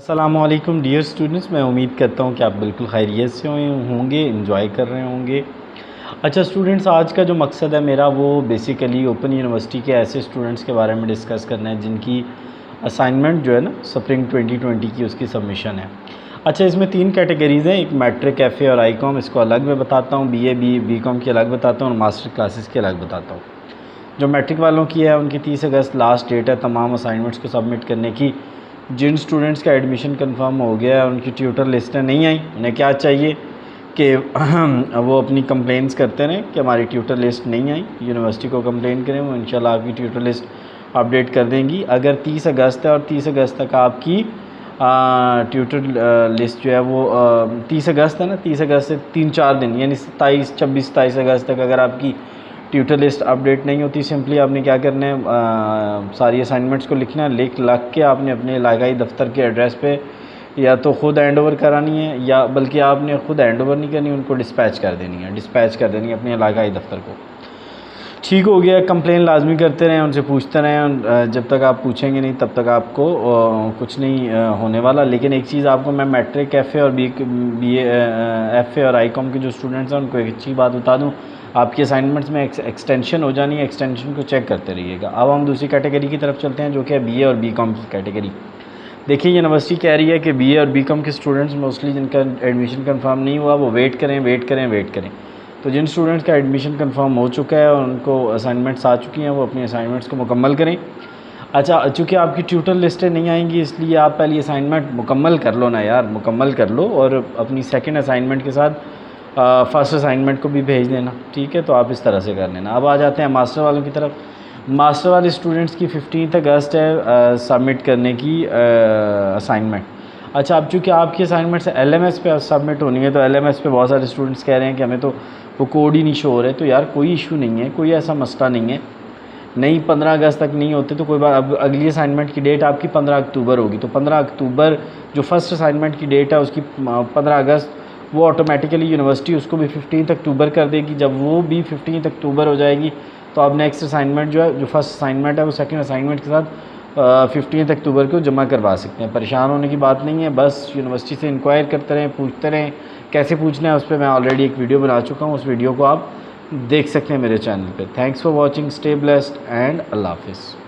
अस्सलामुअलैकुम dear students, मैं उम्मीद करता हूँ कि आप बिल्कुल खैरियत से होंगे, एंजॉय कर रहे होंगे। अच्छा स्टूडेंट्स, आज का जो मकसद है मेरा वो बेसिकली ओपन यूनिवर्सिटी के ऐसे स्टूडेंट्स के बारे में डिस्कस करना है जिनकी असाइनमेंट जो है ना स्प्रिंग 2020 की उसकी सबमिशन है। अच्छा, इसमें 3 कैटेगरीज़ हैं, एक मैट्रिक, एफ़ए और आईकॉम। इसको अलग में बताता हूँ, बीए बीकॉम की अलग बताता हूँ और मास्टर क्लासेस की अलग बताता हूँ। जो मैट्रिक वालों की है उनकी 30 अगस्त लास्ट डेट है तमाम असाइनमेंट्स को सबमिट करने की। जिन स्टूडेंट्स का एडमिशन कंफर्म हो गया है, उनकी ट्यूटर लिस्टें नहीं आई, उन्हें क्या चाहिए कि वो अपनी कंप्लेंट्स करते रहें कि हमारी ट्यूटर लिस्ट नहीं आई, यूनिवर्सिटी को कंप्लेन करें, वो इंशाल्लाह आपकी ट्यूटर लिस्ट अपडेट कर देंगी। अगर 30 अगस्त है और 30 अगस्त तक आपकी ट्यूटर लिस्ट जो है वो 30 अगस्त है ना, 30 अगस्त से 3-4 दिन यानी 26-27 अगस्त तक अगर आपकी ट्यूटर लिस्ट अपडेट नहीं होती, सिंपली आपने क्या करना है, सारी असाइनमेंट्स को लिखना है, लग के आपने अपने इलाकाई दफ्तर के एड्रेस पे या तो ख़ुद हैंड ओवर करानी है या बल्कि आपने ख़ुद हैंड ओवर नहीं करनी, उनको डिस्पैच कर देनी है अपने इलाकाई दफ्तर को। ठीक हो गया। कंप्लेन लाजमी करते रहें, उनसे पूछते रहें, जब तक आप पूछेंगे नहीं तब तक आपको कुछ नहीं होने वाला। लेकिन एक चीज़ आपको मैं मैट्रिक, एफ़ए और बीए एफ़ए और आईकॉम के जो स्टूडेंट्स हैं उनको एक अच्छी बात बता दूं, आपकी असाइनमेंट्स में एक्सटेंशन हो जानी है, एक्सटेंशन को चेक करते रहिएगा। अब हम दूसरी कैटेगरी की तरफ चलते हैं जो कि है बीए और बीकॉम की कैटेगरी। देखिए, यूनिवर्सिटी कह रही है कि बीए और बीकॉम के स्टूडेंट्स मोस्टली जिनका एडमिशन कंफर्म नहीं हुआ वो वेट करें। तो जिन स्टूडेंट्स का एडमिशन कंफर्म हो चुका है और उनको असाइनमेंट्स आ चुकी हैं, वो अपनी असाइनमेंट्स को मुकम्मल करें। अच्छा, चूँकि आपकी ट्यूटर लिस्टें नहीं आएंगी इसलिए आप पहली असाइनमेंट मुकम्मल कर लो ना यार, मुकम्मल कर लो और अपनी सेकंड असाइनमेंट के साथ फर्स्ट असाइनमेंट को भी भेज देना, ठीक है। तो आप इस तरह से कर लेना। अब आ जाते हैं मास्टर वालों की तरफ। मास्टर वाले स्टूडेंट्स की 15 अगस्त है सबमिट करने की असाइनमेंट। अच्छा, अब चूँकि आपकी असाइनमेंट्स एलएमएस पे सबमिट होनी है, तो एलएमएस पे बहुत सारे स्टूडेंट्स कह रहे हैं कि हमें तो वो कोड ही नहीं शो हो रहे। तो यार कोई इशू नहीं है, कोई ऐसा मसला नहीं है। नहीं 15 अगस्त तक नहीं होते तो कोई बात। अब अगली असाइनमेंट की डेट आपकी 15 अक्टूबर होगी, तो 15 अक्टूबर जो फर्स्ट असाइनमेंट की डेट है उसकी 15 अगस्त वो ऑटोमेटिकली यूनिवर्सिटी उसको भी 15 अक्टूबर कर देगी। जब वो भी 15 अक्टूबर हो जाएगी तो आप नेक्स्ट असाइनमेंट जो है, जो फर्स्ट असाइनमेंट है वो सेकंड असाइनमेंट के साथ 15 अक्टूबर को जमा करवा सकते हैं। परेशान होने की बात नहीं है, बस यूनिवर्सिटी से इंक्वायर करते रहें, पूछते रहें। कैसे पूछना है उस पर मैं ऑलरेडी एक वीडियो बना चुका हूँ, उस वीडियो को आप देख सकते हैं मेरे चैनल पे। Thanks for watching, stay blessed and अल्लाह हाफिज़।